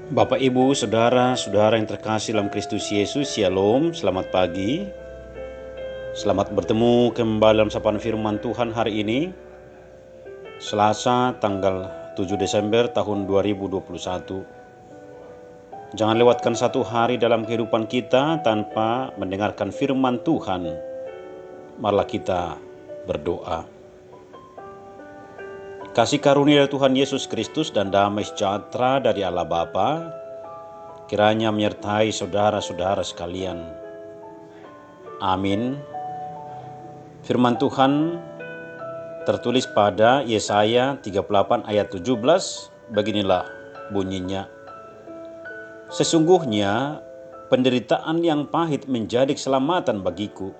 Bapak, Ibu, Saudara-saudara yang terkasih dalam Kristus Yesus, Shalom, selamat pagi. Selamat bertemu kembali dalam sapaan firman Tuhan hari ini, Selasa tanggal 7 Desember tahun 2021. Jangan lewatkan satu hari dalam kehidupan kita tanpa mendengarkan firman Tuhan. Marilah kita berdoa. Kasih karunia dari Tuhan Yesus Kristus dan damai sejahtera dari Allah Bapa kiranya menyertai saudara-saudara sekalian. Amin. Firman Tuhan tertulis pada Yesaya 38 ayat 17, beginilah bunyinya. Sesungguhnya penderitaan yang pahit menjadi keselamatan bagiku.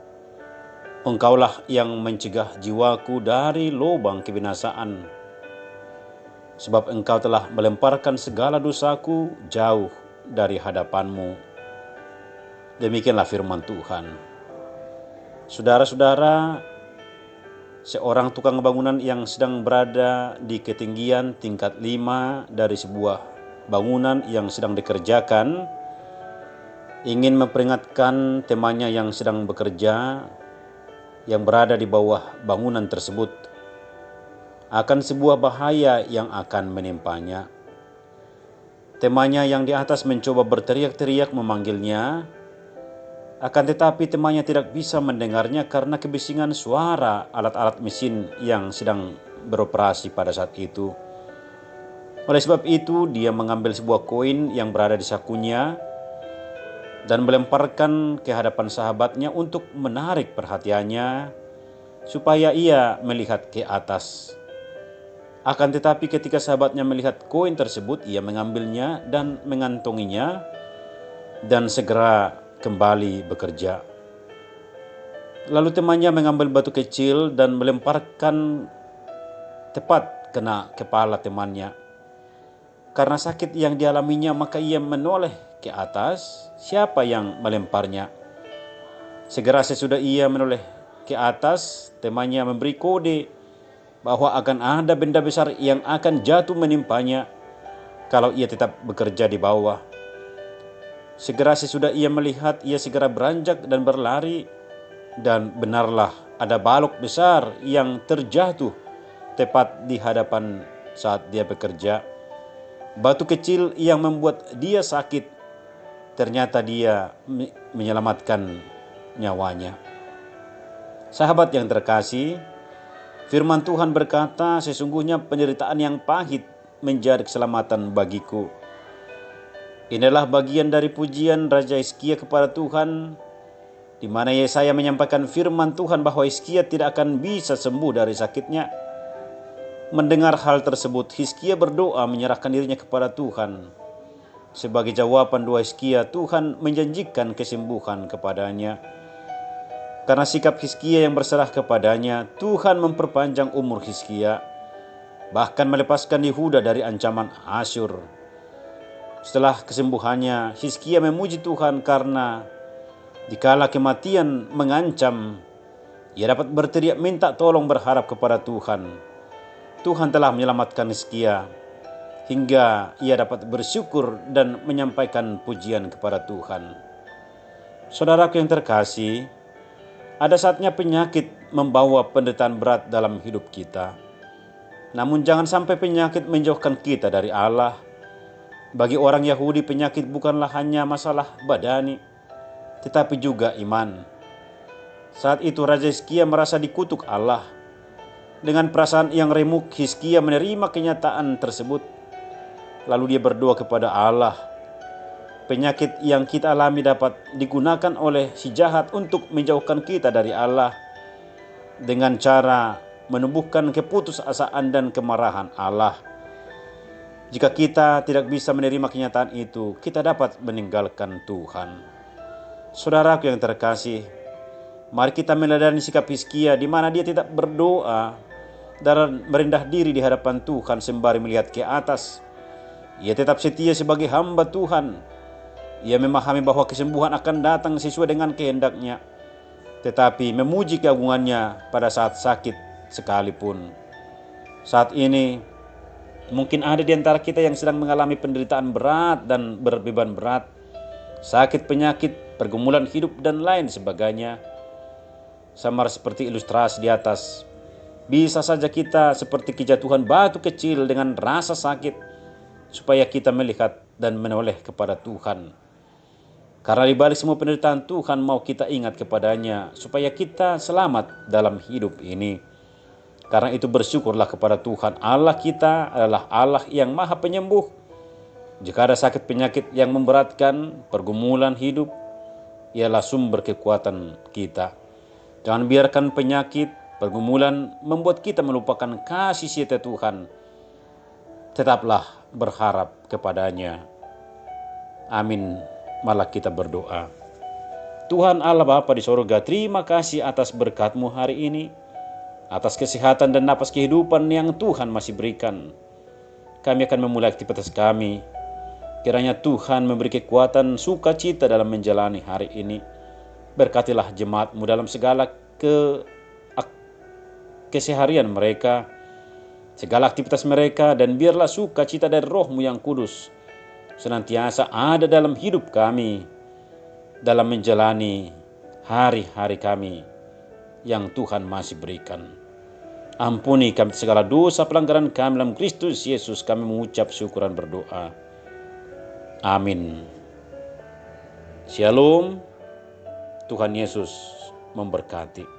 Engkaulah yang mencegah jiwaku dari lubang kebinasaan. Sebab engkau telah melemparkan segala dosaku jauh dari hadapanmu. Demikianlah firman Tuhan. Saudara-saudara, seorang tukang bangunan yang sedang berada di ketinggian tingkat 5 dari sebuah bangunan yang sedang dikerjakan, ingin memperingatkan temannya yang sedang bekerja, yang berada di bawah bangunan tersebut, akan sebuah bahaya yang akan menimpanya. Temannya yang di atas mencoba berteriak-teriak memanggilnya, akan tetapi temannya tidak bisa mendengarnya karena kebisingan suara alat-alat mesin yang sedang beroperasi pada saat itu. Oleh sebab itu, dia mengambil sebuah koin yang berada di sakunya dan melemparkan ke hadapan sahabatnya untuk menarik perhatiannya supaya ia melihat ke atas. Akan tetapi ketika sahabatnya melihat koin tersebut, ia mengambilnya dan mengantonginya dan segera kembali bekerja. Lalu temannya mengambil batu kecil dan melemparkan tepat kena kepala temannya. Karena sakit yang dialaminya, maka ia menoleh ke atas, siapa yang melemparnya. Segera sesudah ia menoleh ke atas, temannya memberi kode bahwa akan ada benda besar yang akan jatuh menimpanya kalau ia tetap bekerja di bawah. Segera sesudah ia melihat, ia segera beranjak dan berlari, dan benarlah ada balok besar yang terjatuh tepat di hadapan saat dia bekerja. Batu kecil yang membuat dia sakit, ternyata dia menyelamatkan nyawanya. Sahabat yang terkasih, firman Tuhan berkata, sesungguhnya penderitaan yang pahit menjadi keselamatan bagiku. Inilah bagian dari pujian Raja Hizkia kepada Tuhan, di mana Yesaya menyampaikan firman Tuhan bahwa Hizkia tidak akan bisa sembuh dari sakitnya. Mendengar hal tersebut, Hizkia berdoa menyerahkan dirinya kepada Tuhan. Sebagai jawaban doa Hizkia, Tuhan menjanjikan kesembuhan kepadanya. Karena sikap Hizkia yang berserah kepadanya, Tuhan memperpanjang umur Hizkia, bahkan melepaskan Yehuda dari ancaman Asyur. Setelah kesembuhannya, Hizkia memuji Tuhan karena dikala kematian mengancam, ia dapat berteriak minta tolong berharap kepada Tuhan. Tuhan telah menyelamatkan Hizkia hingga ia dapat bersyukur dan menyampaikan pujian kepada Tuhan. Saudaraku yang terkasih, ada saatnya penyakit membawa penderitaan berat dalam hidup kita. Namun jangan sampai penyakit menjauhkan kita dari Allah. Bagi orang Yahudi, penyakit bukanlah hanya masalah badani, tetapi juga iman. Saat itu Raja Hizkia merasa dikutuk Allah. Dengan perasaan yang remuk, Hizkia menerima kenyataan tersebut. Lalu dia berdoa kepada Allah. Penyakit yang kita alami dapat digunakan oleh si jahat untuk menjauhkan kita dari Allah dengan cara menumbuhkan keputusasaan dan kemarahan Allah. Jika kita tidak bisa menerima kenyataan itu, kita dapat meninggalkan Tuhan. Saudaraku yang terkasih, mari kita meneladani sikap Hizkia di mana dia tidak berdoa dan merendah diri di hadapan Tuhan sembari melihat ke atas. Ia tetap setia sebagai hamba Tuhan. Ia memahami bahwa kesembuhan akan datang sesuai dengan kehendaknya, tetapi memuji keagungannya pada saat sakit sekalipun. Saat ini Mungkin ada di antara kita yang sedang mengalami penderitaan berat dan berbeban berat, sakit, penyakit, pergumulan hidup, dan lain sebagainya. Samar seperti ilustrasi di atas, bisa saja kita seperti kejatuhan batu kecil dengan rasa sakit, supaya kita melihat dan menoleh kepada Tuhan. Karena di balik semua penderitaan, Tuhan mau kita ingat kepadanya supaya kita selamat dalam hidup ini. Karena itu bersyukurlah kepada Tuhan. Allah kita adalah Allah yang maha penyembuh. Jika ada sakit penyakit yang memberatkan, pergumulan hidup, ialah sumber kekuatan kita. Jangan biarkan penyakit, pergumulan membuat kita melupakan kasih setia Tuhan. Tetaplah berharap kepadanya. Amin. Malah kita berdoa. Tuhan Allah Bapa di sorga, terima kasih atas berkat-Mu hari ini, atas kesehatan dan napas kehidupan yang Tuhan masih berikan. Kami akan memulai aktivitas kami. Kiranya Tuhan memberi kekuatan sukacita dalam menjalani hari ini. Berkatilah jemaat-Mu dalam segala keseharian mereka, segala aktivitas mereka, dan biarlah sukacita dari Roh-Mu yang kudus senantiasa ada dalam hidup kami, dalam menjalani hari-hari kami yang Tuhan masih berikan. Ampuni kami segala dosa pelanggaran kami dalam Kristus Yesus. Kami mengucap syukuran berdoa. Amin. Shalom. Tuhan Yesus memberkati.